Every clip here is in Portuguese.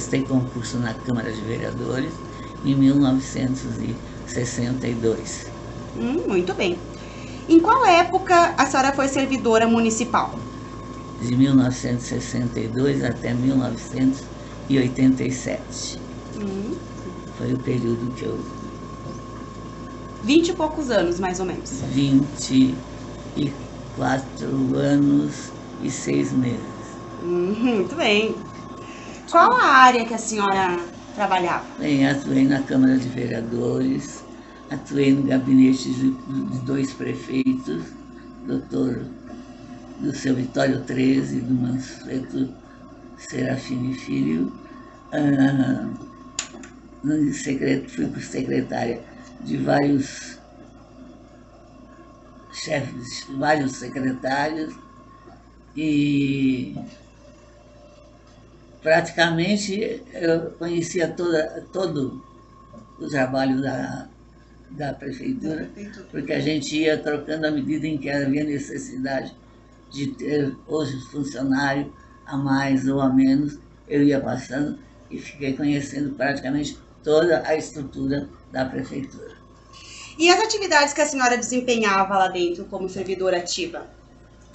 prestei concurso na Câmara de Vereadores em 1962. Muito bem. Em qual época a senhora foi servidora municipal? De 1962 até 1987. Foi o período que eu... 20 e poucos anos, mais ou menos. 24 anos e 6 meses. Muito bem. Qual a área que a senhora trabalhava? Bem, atuei na Câmara de Vereadores, atuei no gabinete de 2 prefeitos, do seu Vitório 13, do Mansueto Serafini Filho. Fui secretária de vários chefes, vários secretários, e praticamente eu conhecia todo o trabalho da prefeitura, porque a gente ia trocando à medida em que havia necessidade de ter hoje funcionário a mais ou a menos. Eu ia passando e fiquei conhecendo praticamente toda a estrutura da prefeitura. E as atividades que a senhora desempenhava lá dentro como servidora ativa?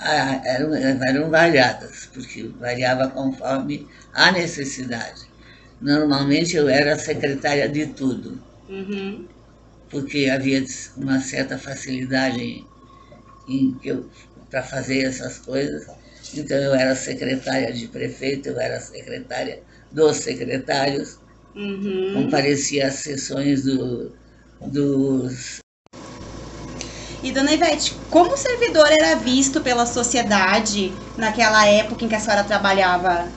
Eram variadas, porque variava conforme a necessidade. Normalmente eu era secretária de tudo, porque havia uma certa facilidade para fazer essas coisas. Então eu era secretária de prefeito, eu era secretária dos secretários, comparecia às sessões dos... E, dona Ivete, como o servidor era visto pela sociedade naquela época em que a senhora trabalhava?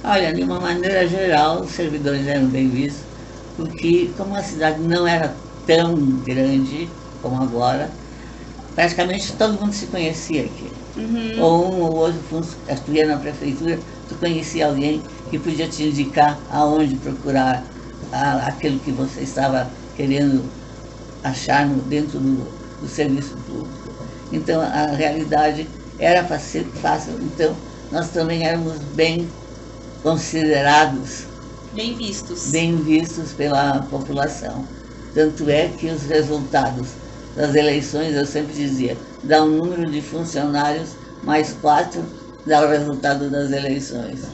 Olha, de uma maneira geral, os servidores eram bem vistos, porque como a cidade não era tão grande como agora, praticamente todo mundo se conhecia aqui. Ou um ou outro, tu ia na prefeitura, tu conhecia alguém que podia te indicar aonde procurar aquilo que você estava querendo achar dentro do serviço público. Então a realidade era fácil, então nós também éramos bem considerados, bem vistos pela população. Tanto é que os resultados das eleições, eu sempre dizia, dá um número de funcionários mais 4, dá o resultado das eleições.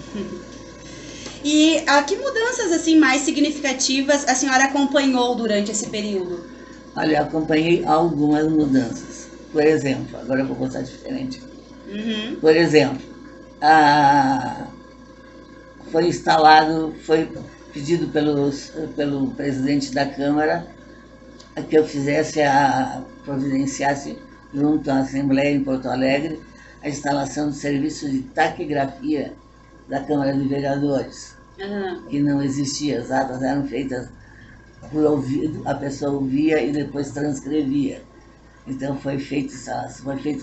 E que mudanças assim mais significativas a senhora acompanhou durante esse período? Olha, eu acompanhei algumas mudanças. Por exemplo, agora eu vou contar diferente. Por exemplo, foi pedido pelo presidente da Câmara que eu providenciasse junto à Assembleia em Porto Alegre a instalação do serviço de taquigrafia da Câmara de Vereadores, que não existia, as atas eram feitas por ouvido, a pessoa ouvia e depois transcrevia. Então foi feito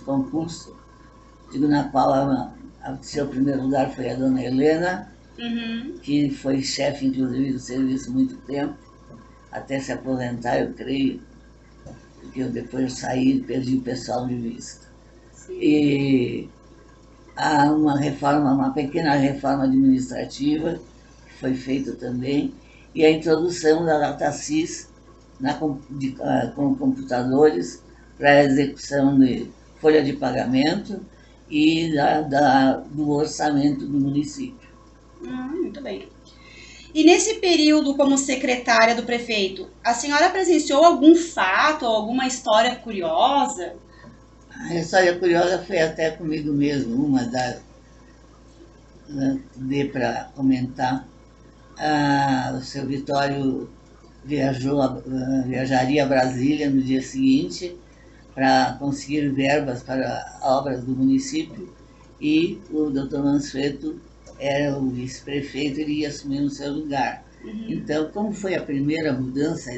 concurso, na qual o seu primeiro lugar foi a dona Helena, que foi chefe, inclusive, do serviço há muito tempo, até se aposentar, eu creio, porque eu depois saí e perdi o pessoal de vista. E há uma pequena reforma administrativa que foi feita também, e a introdução da DataSys com computadores para a execução de folha de pagamento e do orçamento do município. Muito bem. E nesse período como secretária do prefeito, a senhora presenciou algum fato ou alguma história curiosa? A história curiosa foi até comigo mesmo, uma dê para comentar. O seu Vitório viajaria a Brasília no dia seguinte para conseguir verbas para obras do município, e o doutor Mansueto era o vice-prefeito, ele ia assumir no seu lugar. Então, como foi a primeira mudança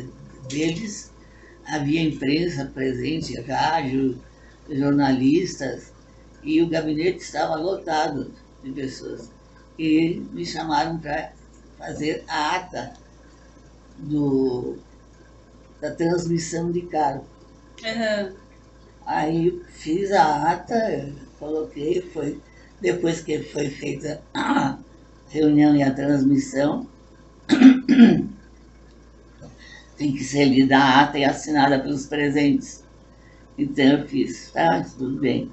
deles, havia imprensa presente, rádio, jornalistas, e o gabinete estava lotado de pessoas. E me chamaram para fazer a ata da transmissão de cargo. Aí fiz a ata, coloquei, depois que foi feita a reunião e a transmissão, tem que ser lida a ata e assinada pelos presentes. Então eu fiz, tá, tudo bem.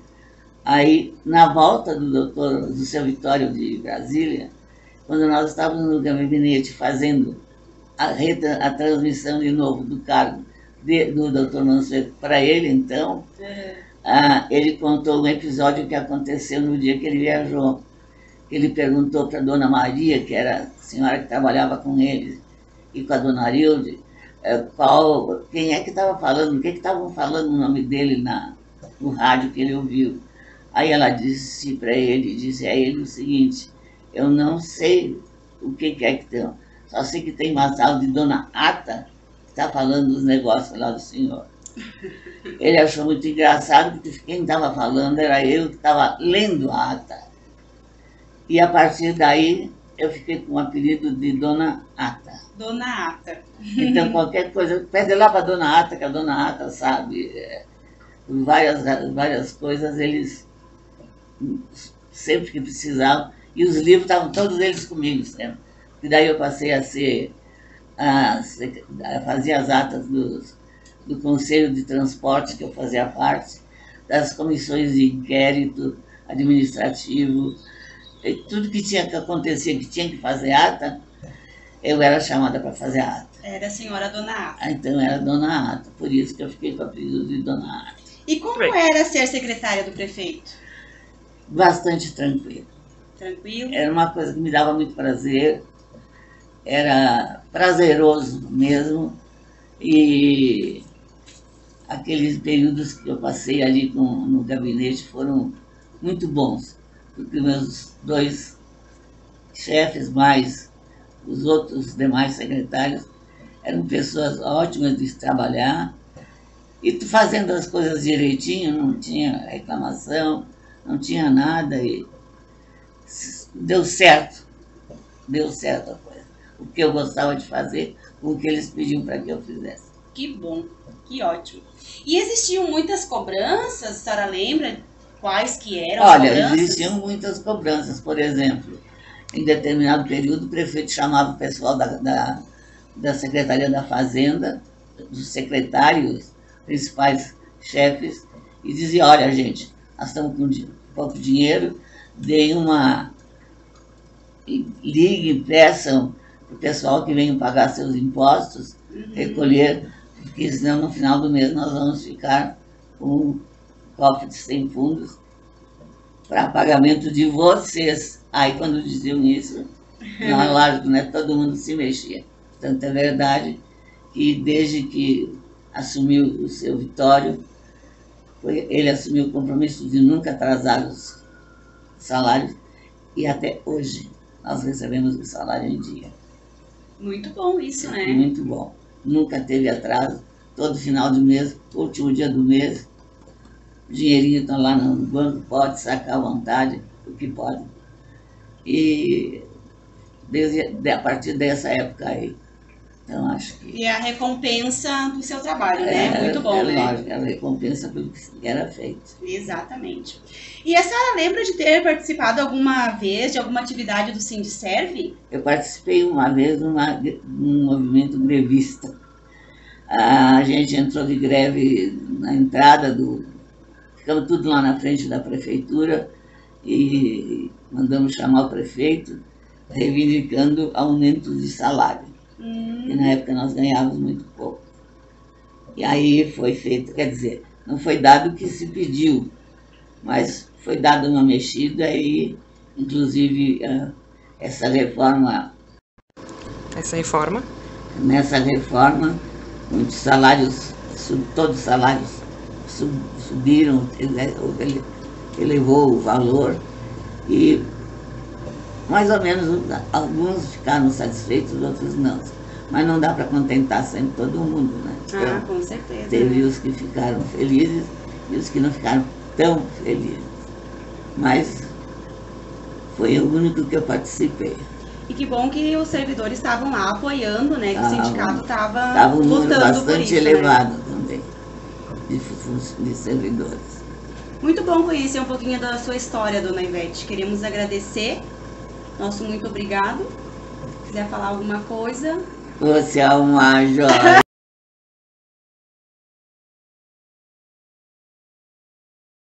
Aí, na volta do seu Vitório de Brasília, quando nós estávamos no gabinete fazendo a transmissão de novo do cargo do doutor Mansueto para ele, então, ele contou um episódio que aconteceu no dia que ele viajou. Ele perguntou para a dona Maria, que era a senhora que trabalhava com ele, e com a dona Arilde, quem é que estava falando, o que estavam falando no nome dele no rádio que ele ouviu. Aí ela disse para ele, disse a ele o seguinte: eu não sei o que é que tem, só sei que tem uma sala de dona Ata que está falando dos negócios lá do senhor. Ele achou muito engraçado, porque quem estava falando era eu que estava lendo a ata. E a partir daí eu fiquei com o apelido de Dona Ata. Dona Ata. Então qualquer coisa, pede lá para a Dona Ata, que a Dona Ata sabe várias coisas, eles sempre que precisavam. E os livros estavam todos eles comigo sempre. E daí eu passei a ser, fazia as atas do Conselho de Transporte, que eu fazia parte, das comissões de inquérito administrativo, tudo que tinha que acontecer, que tinha que fazer ata, eu era chamada para fazer a ata. Era a senhora Dona Ata. Então era Dona Ata, por isso que eu fiquei com o apelido de Dona Ata. E como era ser secretária do prefeito? Bastante tranquilo. Tranquilo? Era uma coisa que me dava muito prazer, era prazeroso mesmo, e aqueles períodos que eu passei ali no gabinete foram muito bons, porque meus dois chefes, mais os outros demais secretários, eram pessoas ótimas de trabalhar, e fazendo as coisas direitinho, não tinha reclamação, não tinha nada, e deu certo a coisa. O que eu gostava de fazer, o que eles pediam para que eu fizesse. Que bom, que ótimo. E existiam muitas cobranças, a senhora lembra quais que eram as cobranças? Olha, existiam muitas cobranças. Por exemplo, em determinado período, o prefeito chamava o pessoal da Secretaria da Fazenda, dos secretários, principais chefes, e dizia: olha, gente, nós estamos com pouco dinheiro, liguem, peçam para o pessoal que venha pagar seus impostos, recolher, porque senão no final do mês nós vamos ficar com um cofre sem fundos para pagamento de vocês. Aí quando diziam isso, não, lógico, né, todo mundo se mexia. Tanto é verdade que desde que assumiu o seu Vitório, ele assumiu o compromisso de nunca atrasar os salários, e até hoje nós recebemos o salário em dia. Muito bom isso, né? Muito bom. Nunca teve atraso. Todo final de mês, último dia do mês, o dinheirinho está lá no banco, pode sacar à vontade, o que pode. E a partir dessa época aí, então acho que... E a recompensa do seu trabalho, né? Muito bom, né? Lógico, a recompensa pelo que era feito. Exatamente. E a senhora lembra de ter participado alguma vez de alguma atividade do Sindserv? Eu participei uma vez num movimento grevista. A gente entrou de greve na entrada ficamos tudo lá na frente da prefeitura e mandamos chamar o prefeito reivindicando aumento de salário. E na época nós ganhávamos muito pouco. E aí foi feito, quer dizer, não foi dado o que se pediu, mas foi dada uma mexida e, inclusive, nessa reforma, muitos salários, todos os salários subiram, elevou o valor e mais ou menos alguns ficaram satisfeitos, outros não. Mas não dá para contentar sempre todo mundo, né? Então, com certeza. Teve os que ficaram felizes e os que não ficaram tão felizes. Mas foi o único que eu participei. E que bom que os servidores estavam lá apoiando, né? Que o sindicato estava lutando um número bastante por isso, elevado, né? também, de servidores. Muito bom conhecer um pouquinho da sua história, dona Ivete. Queremos agradecer. Nosso muito obrigado. quiser falar alguma coisa. Você é uma joia.